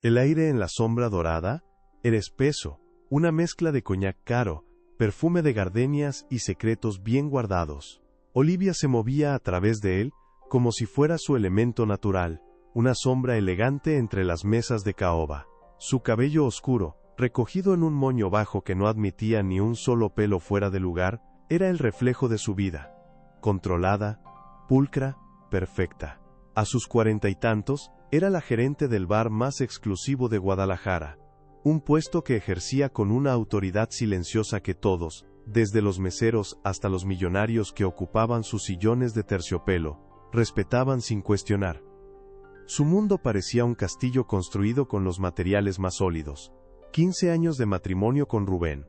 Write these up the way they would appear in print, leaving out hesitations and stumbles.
El aire en la sombra dorada era espeso, una mezcla de coñac caro, perfume de gardenias y secretos bien guardados. Olivia se movía a través de él, como si fuera su elemento natural, una sombra elegante entre las mesas de caoba. Su cabello oscuro, recogido en un moño bajo que no admitía ni un solo pelo fuera de lugar, era el reflejo de su vida. Controlada, pulcra, perfecta. A sus 40 y tantos, era la gerente del bar más exclusivo de Guadalajara. Un puesto que ejercía con una autoridad silenciosa que todos, desde los meseros hasta los millonarios que ocupaban sus sillones de terciopelo, respetaban sin cuestionar. Su mundo parecía un castillo construido con los materiales más sólidos. 15 años de matrimonio con Rubén,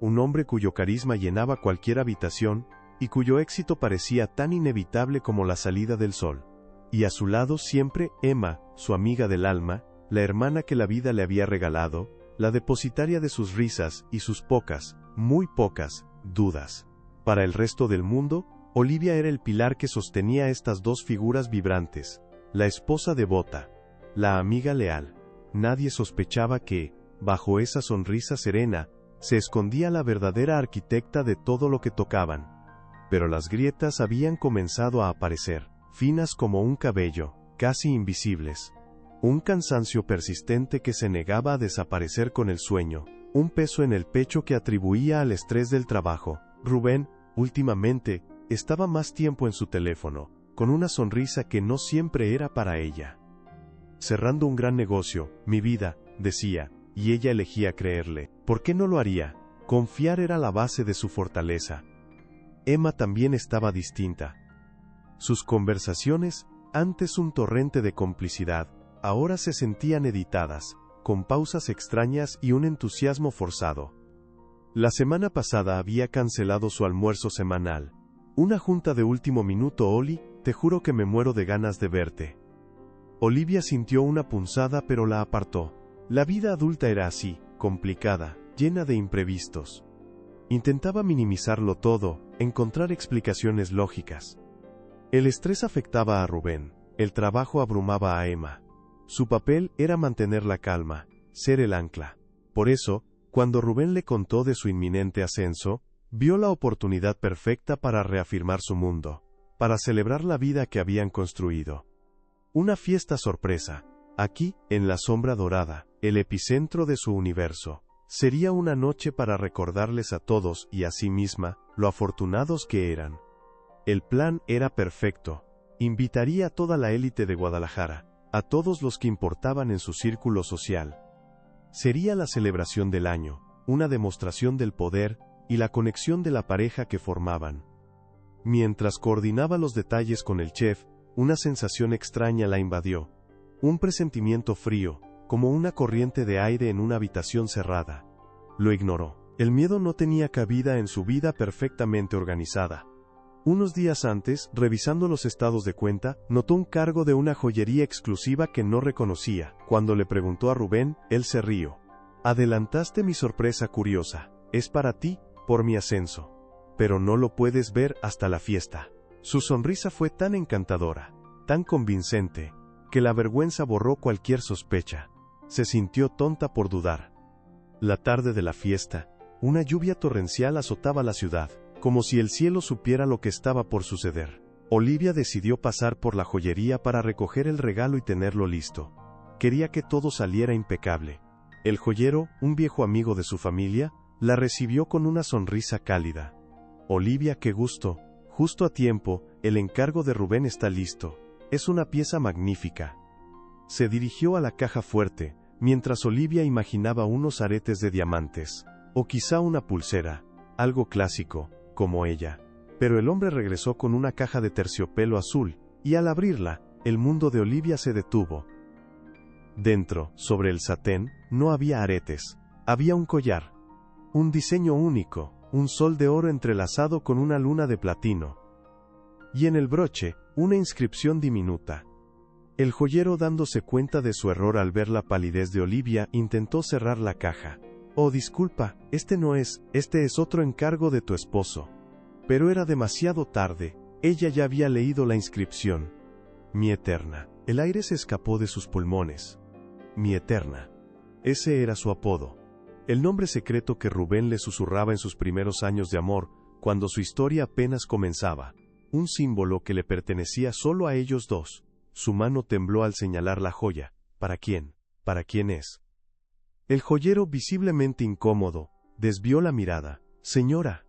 un hombre cuyo carisma llenaba cualquier habitación y cuyo éxito parecía tan inevitable como la salida del sol. Y a su lado siempre Emma, su amiga del alma, la hermana que la vida le había regalado, la depositaria de sus risas y sus pocas, muy pocas, dudas. Para el resto del mundo, Olivia era el pilar que sostenía estas dos figuras vibrantes, la esposa devota, la amiga leal. Nadie sospechaba que, bajo esa sonrisa serena, se escondía la verdadera arquitecta de todo lo que tocaban. Pero las grietas habían comenzado a aparecer, finas como un cabello, casi invisibles. Un cansancio persistente que se negaba a desaparecer con el sueño, un peso en el pecho que atribuía al estrés del trabajo. Rubén, últimamente, estaba más tiempo en su teléfono, con una sonrisa que no siempre era para ella. Cerrando un gran negocio, mi vida, decía, y ella elegía creerle. ¿Por qué no lo haría? Confiar era la base de su fortaleza. Emma también estaba distinta. Sus conversaciones, antes un torrente de complicidad, ahora se sentían editadas, con pausas extrañas y un entusiasmo forzado. La semana pasada había cancelado su almuerzo semanal. Una junta de último minuto. Oli, te juro que me muero de ganas de verte. Olivia sintió una punzada pero la apartó. La vida adulta era así, complicada, llena de imprevistos. Intentaba minimizarlo todo, encontrar explicaciones lógicas. El estrés afectaba a Rubén, el trabajo abrumaba a Emma. Su papel era mantener la calma, ser el ancla. Por eso, cuando Rubén le contó de su inminente ascenso, vio la oportunidad perfecta para reafirmar su mundo, para celebrar la vida que habían construido. Una fiesta sorpresa, aquí, en la sombra dorada, el epicentro de su universo. Sería una noche para recordarles a todos y a sí misma, lo afortunados que eran. El plan era perfecto. Invitaría a toda la élite de Guadalajara, a todos los que importaban en su círculo social. Sería la celebración del año, una demostración del poder y la conexión de la pareja que formaban. Mientras coordinaba los detalles con el chef, una sensación extraña la invadió. Un presentimiento frío, como una corriente de aire en una habitación cerrada. Lo ignoró. El miedo no tenía cabida en su vida perfectamente organizada. Unos días antes, revisando los estados de cuenta, notó un cargo de una joyería exclusiva que no reconocía. Cuando le preguntó a Rubén, él se rió. Adelantaste mi sorpresa curiosa. Es para ti, por mi ascenso. Pero no lo puedes ver hasta la fiesta. Su sonrisa fue tan encantadora, tan convincente, que la vergüenza borró cualquier sospecha. Se sintió tonta por dudar. La tarde de la fiesta, una lluvia torrencial azotaba la ciudad, como si el cielo supiera lo que estaba por suceder. Olivia decidió pasar por la joyería para recoger el regalo y tenerlo listo. Quería que todo saliera impecable. El joyero, un viejo amigo de su familia, la recibió con una sonrisa cálida. Olivia, qué gusto. Justo a tiempo, el encargo de Rubén está listo. Es una pieza magnífica. Se dirigió a la caja fuerte, mientras Olivia imaginaba unos aretes de diamantes, o quizá una pulsera, algo clásico, como ella. Pero el hombre regresó con una caja de terciopelo azul, y al abrirla, el mundo de Olivia se detuvo. Dentro, sobre el satén, no había aretes, había un collar. Un diseño único, un sol de oro entrelazado con una luna de platino. Y en el broche, una inscripción diminuta. El joyero, dándose cuenta de su error al ver la palidez de Olivia, intentó cerrar la caja. Oh, disculpa, este es otro encargo de tu esposo. Pero era demasiado tarde, ella ya había leído la inscripción. Mi eterna. El aire se escapó de sus pulmones. mi eterna. Ese era su apodo. El nombre secreto que Rubén le susurraba en sus primeros años de amor, cuando su historia apenas comenzaba. Un símbolo que le pertenecía solo a ellos dos. Su mano tembló al señalar la joya. ¿Para quién? ¿Para quién es? El joyero, visiblemente incómodo, desvió la mirada. Señora,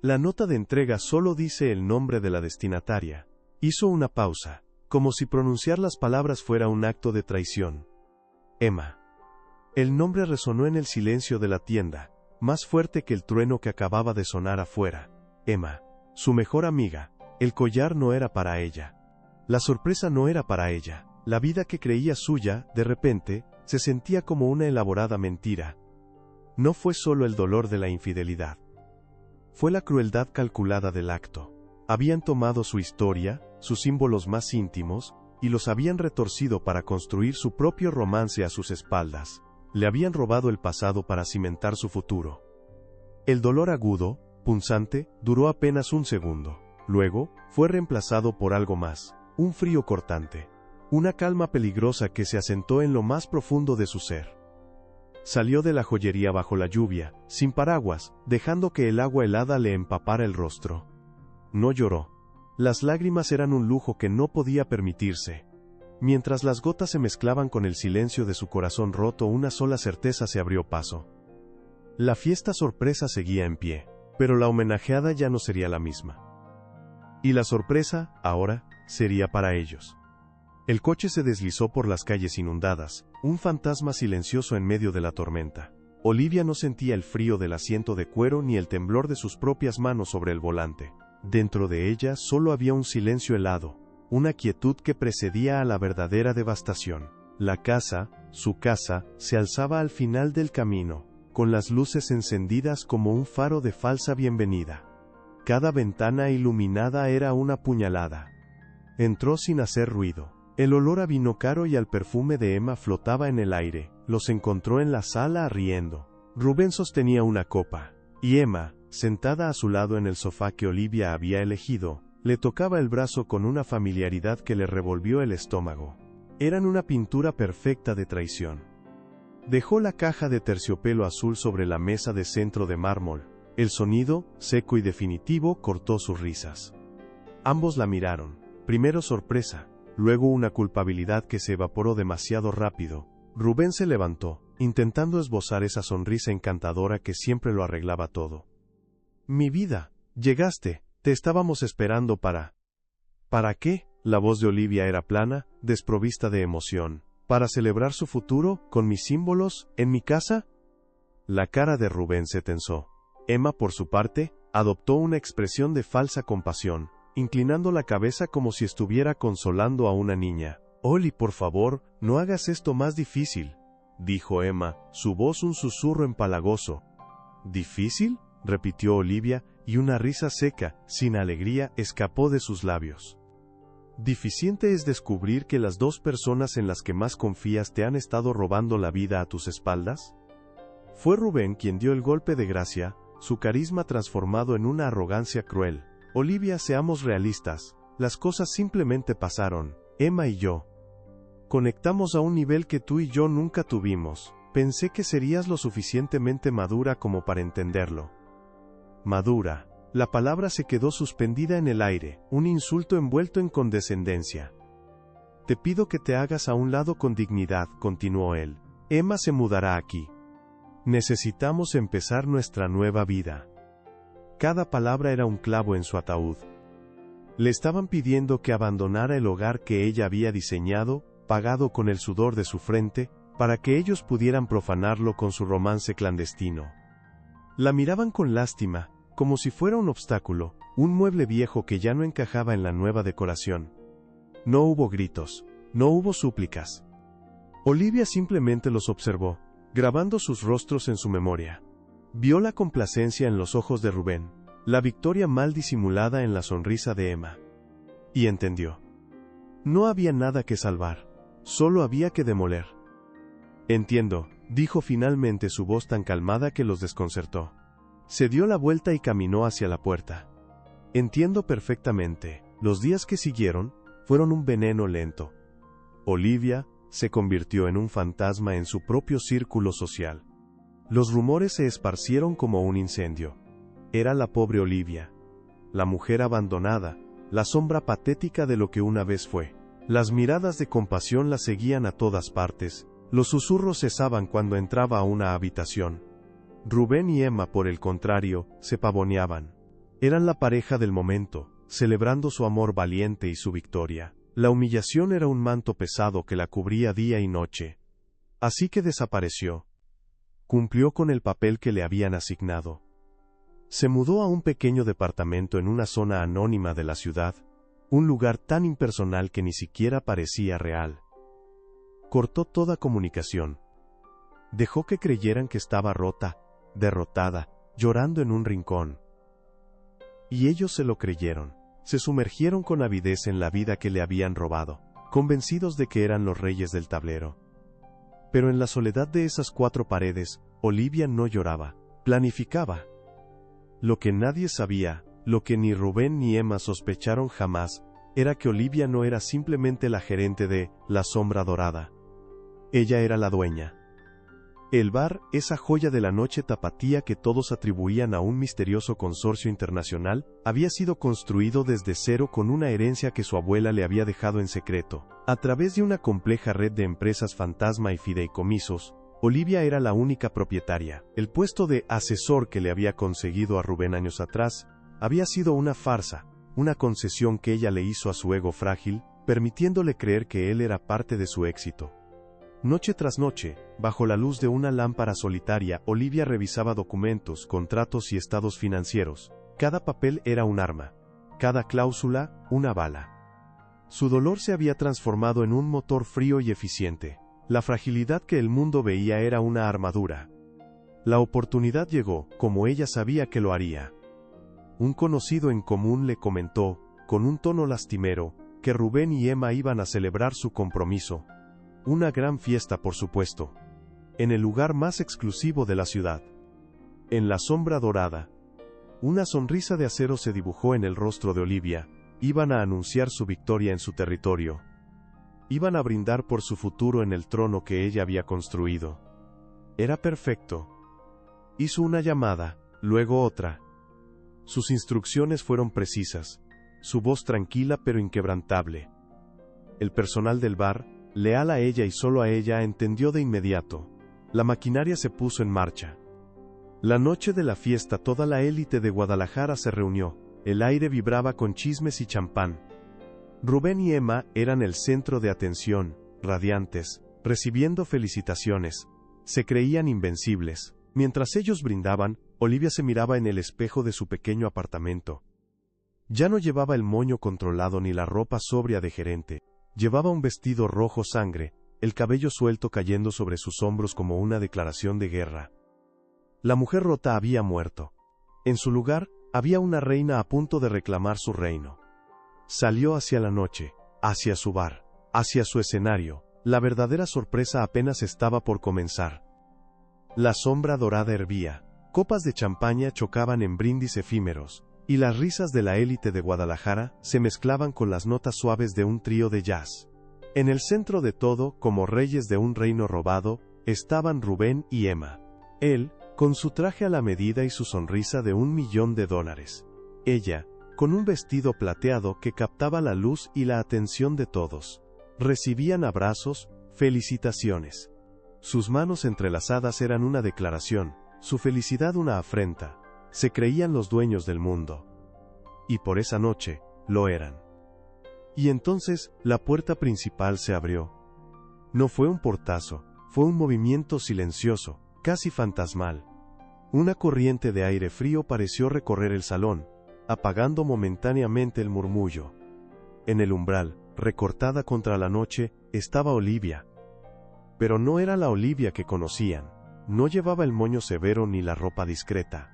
la nota de entrega solo dice el nombre de la destinataria. Hizo una pausa, como si pronunciar las palabras fuera un acto de traición. Emma. El nombre resonó en el silencio de la tienda, más fuerte que el trueno que acababa de sonar afuera. Emma, su mejor amiga. El collar no era para ella. La sorpresa no era para ella. La vida que creía suya, de repente, se sentía como una elaborada mentira. No fue solo el dolor de la infidelidad. Fue la crueldad calculada del acto. Habían tomado su historia, sus símbolos más íntimos, y los habían retorcido para construir su propio romance a sus espaldas. Le habían robado el pasado para cimentar su futuro. El dolor agudo, punzante, duró apenas un segundo. Luego, fue reemplazado por algo más, un frío cortante. Una calma peligrosa que se asentó en lo más profundo de su ser. Salió de la joyería bajo la lluvia, sin paraguas, dejando que el agua helada le empapara el rostro. No lloró. Las lágrimas eran un lujo que no podía permitirse. Mientras las gotas se mezclaban con el silencio de su corazón roto, una sola certeza se abrió paso. La fiesta sorpresa seguía en pie, pero la homenajeada ya no sería la misma. Y la sorpresa, ahora, sería para ellos. El coche se deslizó por las calles inundadas, un fantasma silencioso en medio de la tormenta. Olivia no sentía el frío del asiento de cuero ni el temblor de sus propias manos sobre el volante. Dentro de ella solo había un silencio helado, una quietud que precedía a la verdadera devastación. La casa, su casa, se alzaba al final del camino, con las luces encendidas como un faro de falsa bienvenida. Cada ventana iluminada era una puñalada. Entró sin hacer ruido. El olor a vino caro y al perfume de Emma flotaba en el aire. Los encontró en la sala riendo. Rubén sostenía una copa, y Emma, sentada a su lado en el sofá que Olivia había elegido, le tocaba el brazo con una familiaridad que le revolvió el estómago. Eran una pintura perfecta de traición. Dejó la caja de terciopelo azul sobre la mesa de centro de mármol. El sonido, seco y definitivo, cortó sus risas. Ambos la miraron. Primero sorpresa, luego una culpabilidad que se evaporó demasiado rápido. Rubén se levantó, intentando esbozar esa sonrisa encantadora que siempre lo arreglaba todo. Mi vida, llegaste, te estábamos esperando para... ¿Para qué? La voz de Olivia era plana, desprovista de emoción. ¿Para celebrar su futuro, con mis símbolos, en mi casa? La cara de Rubén se tensó. Emma, por su parte, adoptó una expresión de falsa compasión, inclinando la cabeza como si estuviera consolando a una niña. Oli, por favor, no hagas esto más difícil, dijo Emma, su voz un susurro empalagoso. ¿Difícil?, repitió Olivia, y una risa seca, sin alegría, escapó de sus labios. Difícil es descubrir que las dos personas en las que más confías te han estado robando la vida a tus espaldas. Fue Rubén quien dio el golpe de gracia, su carisma transformado en una arrogancia cruel. Olivia, seamos realistas, las cosas simplemente pasaron. Emma y yo conectamos a un nivel que tú y yo nunca tuvimos. Pensé que serías lo suficientemente madura como para entenderlo. Madura. La palabra se quedó suspendida en el aire, un insulto envuelto en condescendencia. Te pido que te hagas a un lado con dignidad, continuó él. Emma se mudará aquí. Necesitamos empezar nuestra nueva vida. Cada palabra era un clavo en su ataúd. Le estaban pidiendo que abandonara el hogar que ella había diseñado, pagado con el sudor de su frente, para que ellos pudieran profanarlo con su romance clandestino. La miraban con lástima, como si fuera un obstáculo, un mueble viejo que ya no encajaba en la nueva decoración. No hubo gritos, no hubo súplicas. Olivia simplemente los observó, grabando sus rostros en su memoria. Vio la complacencia en los ojos de Rubén, la victoria mal disimulada en la sonrisa de Emma. Y entendió. No había nada que salvar, solo había que demoler. Entiendo, dijo finalmente, su voz tan calmada que los desconcertó. Se dio la vuelta y caminó hacia la puerta. Entiendo perfectamente. Los días que siguieron fueron un veneno lento. Olivia, se convirtió en un fantasma en su propio círculo social. Los rumores se esparcieron como un incendio. Era la pobre Olivia, la mujer abandonada, la sombra patética de lo que una vez fue. Las miradas de compasión la seguían a todas partes, los susurros cesaban cuando entraba a una habitación. Rubén y Emma, por el contrario, se pavoneaban. Eran la pareja del momento, celebrando su amor valiente y su victoria. La humillación era un manto pesado que la cubría día y noche. Así que desapareció. Cumplió con el papel que le habían asignado. Se mudó a un pequeño departamento en una zona anónima de la ciudad, un lugar tan impersonal que ni siquiera parecía real. Cortó toda comunicación. Dejó que creyeran que estaba rota, derrotada, llorando en un rincón. Y ellos se lo creyeron. Se sumergieron con avidez en la vida que le habían robado, convencidos de que eran los reyes del tablero. Pero en la soledad de esas 4 paredes, Olivia no lloraba, planificaba. Lo que nadie sabía, lo que ni Rubén ni Emma sospecharon jamás, era que Olivia no era simplemente la gerente de La Sombra Dorada. Ella era la dueña. El bar, esa joya de la noche tapatía que todos atribuían a un misterioso consorcio internacional, había sido construido desde cero con una herencia que su abuela le había dejado en secreto. A través de una compleja red de empresas fantasma y fideicomisos, Olivia era la única propietaria. El puesto de asesor que le había conseguido a Rubén años atrás, había sido una farsa, una concesión que ella le hizo a su ego frágil, permitiéndole creer que él era parte de su éxito. Noche tras noche, bajo la luz de una lámpara solitaria, Olivia revisaba documentos, contratos y estados financieros. Cada papel era un arma, cada cláusula, una bala. Su dolor se había transformado en un motor frío y eficiente. La fragilidad que el mundo veía era una armadura. La oportunidad llegó, como ella sabía que lo haría. Un conocido en común le comentó, con un tono lastimero, que Rubén y Emma iban a celebrar su compromiso. Una gran fiesta, por supuesto. En el lugar más exclusivo de la ciudad. En La Sombra Dorada. Una sonrisa de acero se dibujó en el rostro de Olivia. Iban a anunciar su victoria en su territorio. Iban a brindar por su futuro en el trono que ella había construido. Era perfecto. Hizo una llamada, luego otra. Sus instrucciones fueron precisas, su voz tranquila pero inquebrantable. El personal del bar, leal a ella y solo a ella, entendió de inmediato. La maquinaria se puso en marcha. La noche de la fiesta toda la élite de Guadalajara se reunió, el aire vibraba con chismes y champán. Rubén y Emma eran el centro de atención, radiantes, recibiendo felicitaciones. Se creían invencibles. Mientras ellos brindaban, Olivia se miraba en el espejo de su pequeño apartamento. Ya no llevaba el moño controlado ni la ropa sobria de gerente. Llevaba un vestido rojo sangre, el cabello suelto cayendo sobre sus hombros como una declaración de guerra. La mujer rota había muerto. En su lugar, había una reina a punto de reclamar su reino. Salió hacia la noche, hacia su bar, hacia su escenario. La verdadera sorpresa apenas estaba por comenzar. La sombra dorada hervía, copas de champaña chocaban en brindis efímeros, y las risas de la élite de Guadalajara se mezclaban con las notas suaves de un trío de jazz. En el centro de todo, como reyes de un reino robado, estaban Rubén y Emma. Él, con su traje a la medida y su sonrisa de $1.000.000. Ella, con un vestido plateado que captaba la luz y la atención de todos. Recibían abrazos, felicitaciones. Sus manos entrelazadas eran una declaración, su felicidad una afrenta. Se creían los dueños del mundo. Y por esa noche, lo eran. Y entonces, la puerta principal se abrió. No fue un portazo, fue un movimiento silencioso, casi fantasmal. Una corriente de aire frío pareció recorrer el salón, apagando momentáneamente el murmullo. En el umbral, recortada contra la noche, estaba Olivia. Pero no era la Olivia que conocían. No llevaba el moño severo ni la ropa discreta.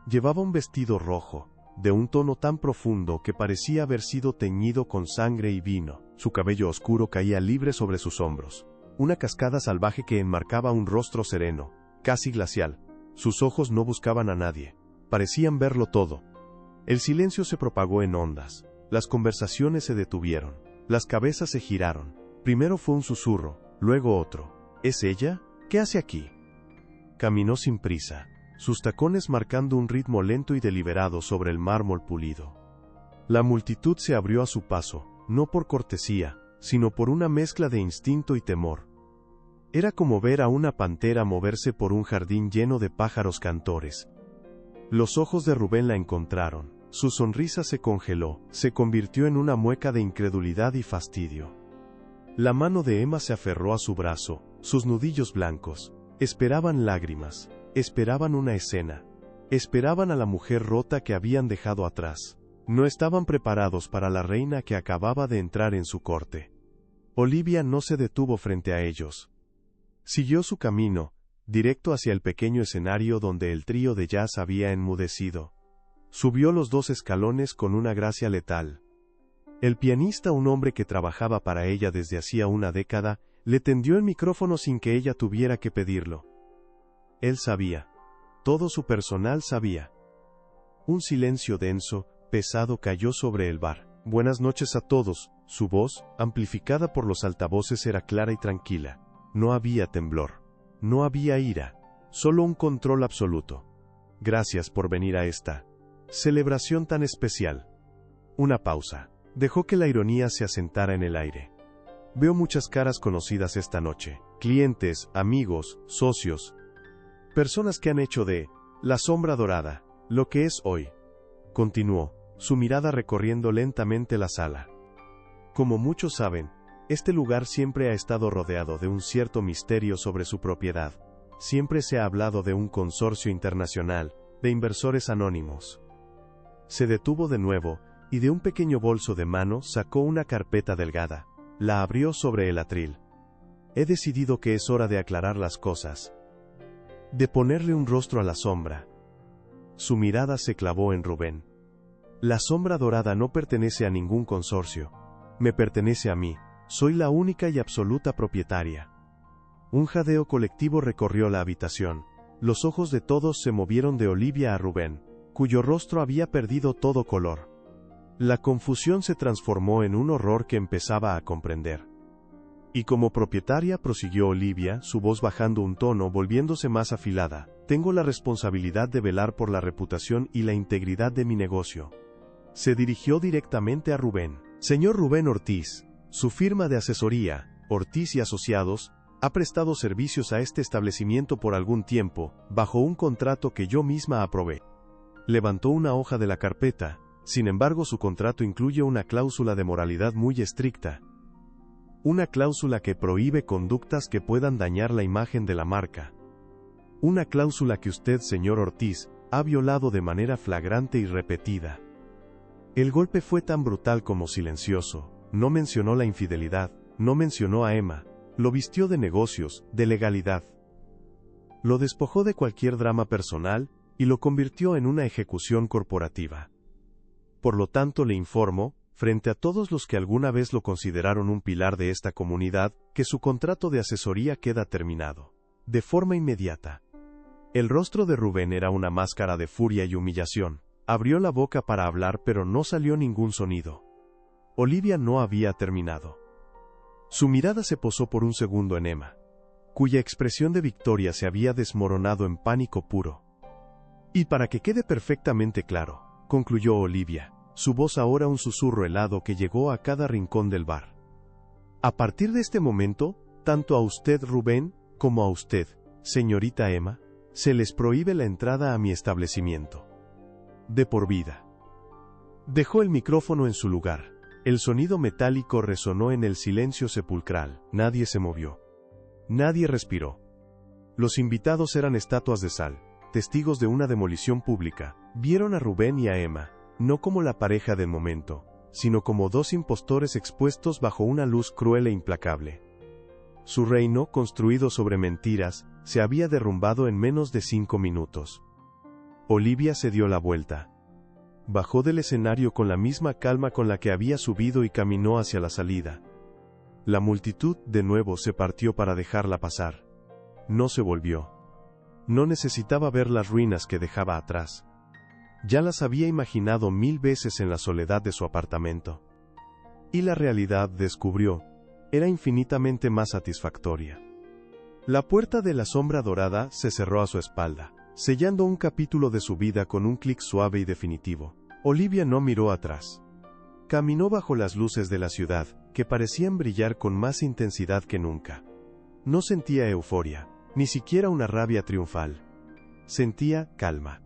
Llevaba un vestido rojo, de un tono tan profundo que parecía haber sido teñido con sangre y vino. Su cabello oscuro caía libre sobre sus hombros. Una cascada salvaje que enmarcaba un rostro sereno, casi glacial. Sus ojos no buscaban a nadie. Parecían verlo todo. El silencio se propagó en ondas. Las conversaciones se detuvieron. Las cabezas se giraron. Primero fue un susurro, luego otro. ¿Es ella? ¿Qué hace aquí? Caminó sin prisa, sus tacones marcando un ritmo lento y deliberado sobre el mármol pulido. La multitud se abrió a su paso, no por cortesía, sino por una mezcla de instinto y temor. Era como ver a una pantera moverse por un jardín lleno de pájaros cantores. Los ojos de Rubén la encontraron, su sonrisa se congeló, se convirtió en una mueca de incredulidad y fastidio. La mano de Emma se aferró a su brazo, sus nudillos blancos. Esperaban lágrimas, esperaban una escena, esperaban a la mujer rota que habían dejado atrás. No estaban preparados para la reina que acababa de entrar en su corte. Olivia no se detuvo frente a ellos. Siguió su camino, directo hacia el pequeño escenario donde el trío de jazz había enmudecido. Subió los 2 escalones con una gracia letal. El pianista, un hombre que trabajaba para ella desde hacía una década, le tendió el micrófono sin que ella tuviera que pedirlo. Él sabía. Todo su personal sabía. Un silencio denso, pesado cayó sobre el bar. Buenas noches a todos. Su voz, amplificada por los altavoces, era clara y tranquila. No había temblor. No había ira. Solo un control absoluto. Gracias por venir a esta celebración tan especial. Una pausa. Dejó que la ironía se asentara en el aire. Veo muchas caras conocidas esta noche. Clientes, amigos, socios. Personas que han hecho de la sombra dorada lo que es hoy. Continuó, su mirada recorriendo lentamente la sala. Como muchos saben, este lugar siempre ha estado rodeado de un cierto misterio sobre su propiedad. Siempre se ha hablado de un consorcio internacional, de inversores anónimos. Se detuvo de nuevo, y de un pequeño bolso de mano sacó una carpeta delgada. La abrió sobre el atril. He decidido que es hora de aclarar las cosas. De ponerle un rostro a la sombra. Su mirada se clavó en Rubén. La sombra dorada no pertenece a ningún consorcio. Me pertenece a mí. Soy la única y absoluta propietaria. Un jadeo colectivo recorrió la habitación. Los ojos de todos se movieron de Olivia a Rubén, cuyo rostro había perdido todo color. La confusión se transformó en un horror que empezaba a comprender. Y como propietaria, prosiguió Olivia, su voz bajando un tono, volviéndose más afilada, tengo la responsabilidad de velar por la reputación y la integridad de mi negocio. Se dirigió directamente a Rubén. Señor Rubén Ortiz, su firma de asesoría, Ortiz y Asociados, ha prestado servicios a este establecimiento por algún tiempo, bajo un contrato que yo misma aprobé. Levantó una hoja de la carpeta. Sin embargo, su contrato incluye una cláusula de moralidad muy estricta. Una cláusula que prohíbe conductas que puedan dañar la imagen de la marca. Una cláusula que usted, señor Ortiz, ha violado de manera flagrante y repetida. El golpe fue tan brutal como silencioso. No mencionó la infidelidad, no mencionó a Emma, lo vistió de negocios, de legalidad. Lo despojó de cualquier drama personal, y lo convirtió en una ejecución corporativa. Por lo tanto, le informo, frente a todos los que alguna vez lo consideraron un pilar de esta comunidad, que su contrato de asesoría queda terminado. De forma inmediata. El rostro de Rubén era una máscara de furia y humillación. Abrió la boca para hablar, pero no salió ningún sonido. Olivia no había terminado. Su mirada se posó por un segundo en Emma, cuya expresión de victoria se había desmoronado en pánico puro. Y para que quede perfectamente claro, concluyó Olivia, su voz ahora un susurro helado que llegó a cada rincón del bar. A partir de este momento, tanto a usted, Rubén, como a usted, señorita Emma, se les prohíbe la entrada a mi establecimiento. De por vida. Dejó el micrófono en su lugar. El sonido metálico resonó en el silencio sepulcral. Nadie se movió. Nadie respiró. Los invitados eran estatuas de sal, testigos de una demolición pública. Vieron a Rubén y a Emma, no como la pareja del momento, sino como 2 impostores expuestos bajo una luz cruel e implacable. Su reino, construido sobre mentiras, se había derrumbado en menos de 5 minutos. Olivia se dio la vuelta. Bajó del escenario con la misma calma con la que había subido y caminó hacia la salida. La multitud, de nuevo, se partió para dejarla pasar. No se volvió. No necesitaba ver las ruinas que dejaba atrás. Ya las había imaginado 1000 veces en la soledad de su apartamento. Y la realidad, descubrió, era infinitamente más satisfactoria. La puerta de la sombra dorada se cerró a su espalda, sellando un capítulo de su vida con un clic suave y definitivo. Olivia no miró atrás. Caminó bajo las luces de la ciudad, que parecían brillar con más intensidad que nunca. No sentía euforia, ni siquiera una rabia triunfal. Sentía calma.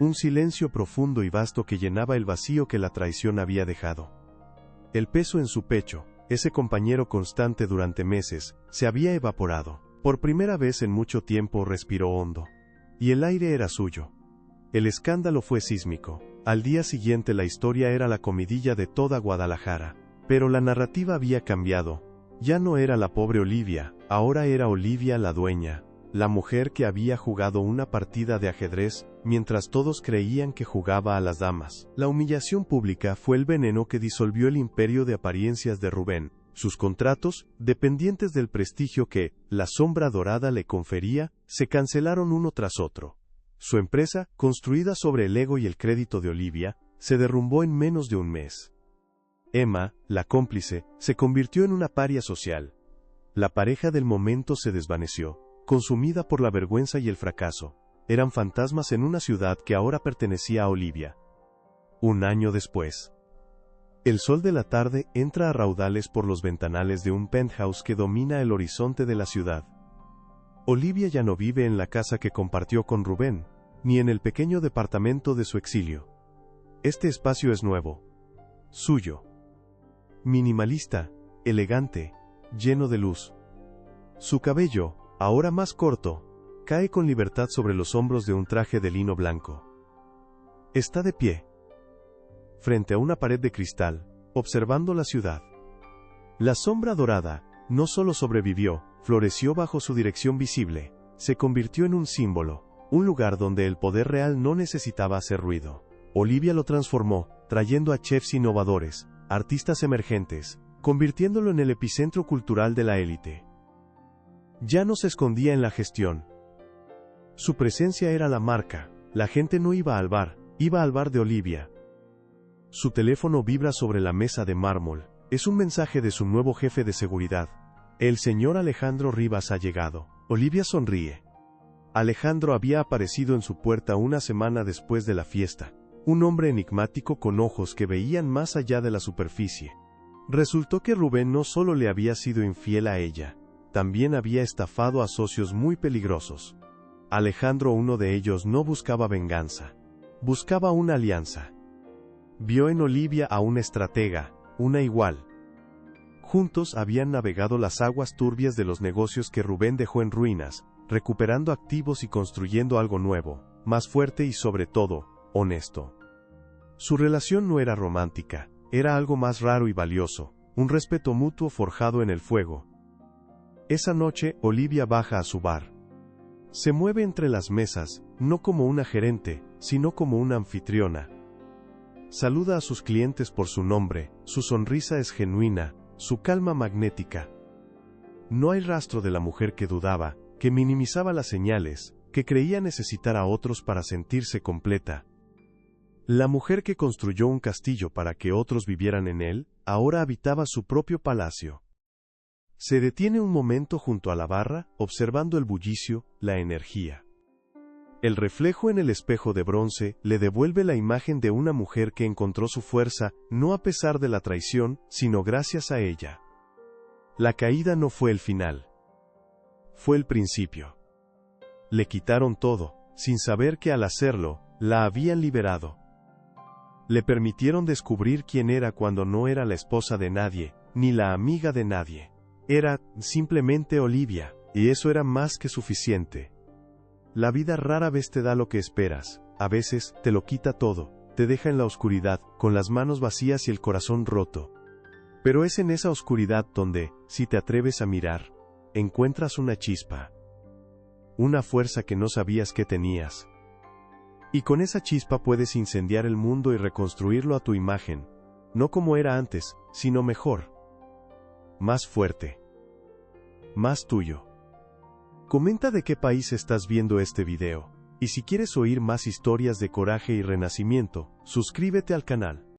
Un silencio profundo y vasto que llenaba el vacío que la traición había dejado. El peso en su pecho, ese compañero constante durante meses, se había evaporado. Por primera vez en mucho tiempo respiró hondo. Y el aire era suyo. El escándalo fue sísmico. Al día siguiente la historia era la comidilla de toda Guadalajara. Pero la narrativa había cambiado. Ya no era la pobre Olivia, ahora era Olivia la dueña, la mujer que había jugado una partida de ajedrez, mientras todos creían que jugaba a las damas. La humillación pública fue el veneno que disolvió el imperio de apariencias de Rubén. Sus contratos, dependientes del prestigio que la sombra dorada le confería, se cancelaron uno tras otro. Su empresa, construida sobre el ego y el crédito de Olivia, se derrumbó en menos de un mes. Emma, la cómplice, se convirtió en una paria social. La pareja del momento se desvaneció, consumida por la vergüenza y el fracaso. Eran fantasmas en una ciudad que ahora pertenecía a Olivia. Un año después. El sol de la tarde entra a raudales por los ventanales de un penthouse que domina el horizonte de la ciudad. Olivia ya no vive en la casa que compartió con Rubén, ni en el pequeño departamento de su exilio. Este espacio es nuevo. Suyo. Minimalista, elegante, lleno de luz. Su cabello, ahora más corto, cae con libertad sobre los hombros de un traje de lino blanco. Está de pie, frente a una pared de cristal, observando la ciudad. La sombra dorada no solo sobrevivió, floreció bajo su dirección visible, se convirtió en un símbolo, un lugar donde el poder real no necesitaba hacer ruido. Olivia lo transformó, trayendo a chefs innovadores, artistas emergentes, convirtiéndolo en el epicentro cultural de la élite. Ya no se escondía en la gestión. Su presencia era la marca, la gente no iba al bar, iba al bar de Olivia. Su teléfono vibra sobre la mesa de mármol, es un mensaje de su nuevo jefe de seguridad. El señor Alejandro Rivas ha llegado. Olivia sonríe. Alejandro había aparecido en su puerta una semana después de la fiesta. Un hombre enigmático con ojos que veían más allá de la superficie. Resultó que Rubén no solo le había sido infiel a ella, también había estafado a socios muy peligrosos. Alejandro, uno de ellos, no buscaba venganza. Buscaba una alianza. Vio en Olivia a una estratega, una igual. Juntos habían navegado las aguas turbias de los negocios que Rubén dejó en ruinas, recuperando activos y construyendo algo nuevo, más fuerte y sobre todo, honesto. Su relación no era romántica, era algo más raro y valioso, un respeto mutuo forjado en el fuego. Esa noche, Olivia baja a su bar. Se mueve entre las mesas, no como una gerente, sino como una anfitriona. Saluda a sus clientes por su nombre, su sonrisa es genuina, su calma magnética. No hay rastro de la mujer que dudaba, que minimizaba las señales, que creía necesitar a otros para sentirse completa. La mujer que construyó un castillo para que otros vivieran en él, ahora habitaba su propio palacio. Se detiene un momento junto a la barra, observando el bullicio, la energía. El reflejo en el espejo de bronce le devuelve la imagen de una mujer que encontró su fuerza, no a pesar de la traición, sino gracias a ella. La caída no fue el final. Fue el principio. Le quitaron todo, sin saber que al hacerlo, la habían liberado. Le permitieron descubrir quién era cuando no era la esposa de nadie, ni la amiga de nadie. Era, simplemente Olivia, y eso era más que suficiente. La vida rara vez te da lo que esperas, a veces, te lo quita todo, te deja en la oscuridad, con las manos vacías y el corazón roto. Pero es en esa oscuridad donde, si te atreves a mirar, encuentras una chispa. Una fuerza que no sabías que tenías. Y con esa chispa puedes incendiar el mundo y reconstruirlo a tu imagen, no como era antes, sino mejor. Más fuerte. Más tuyo. Comenta de qué país estás viendo este video, y si quieres oír más historias de coraje y renacimiento, suscríbete al canal.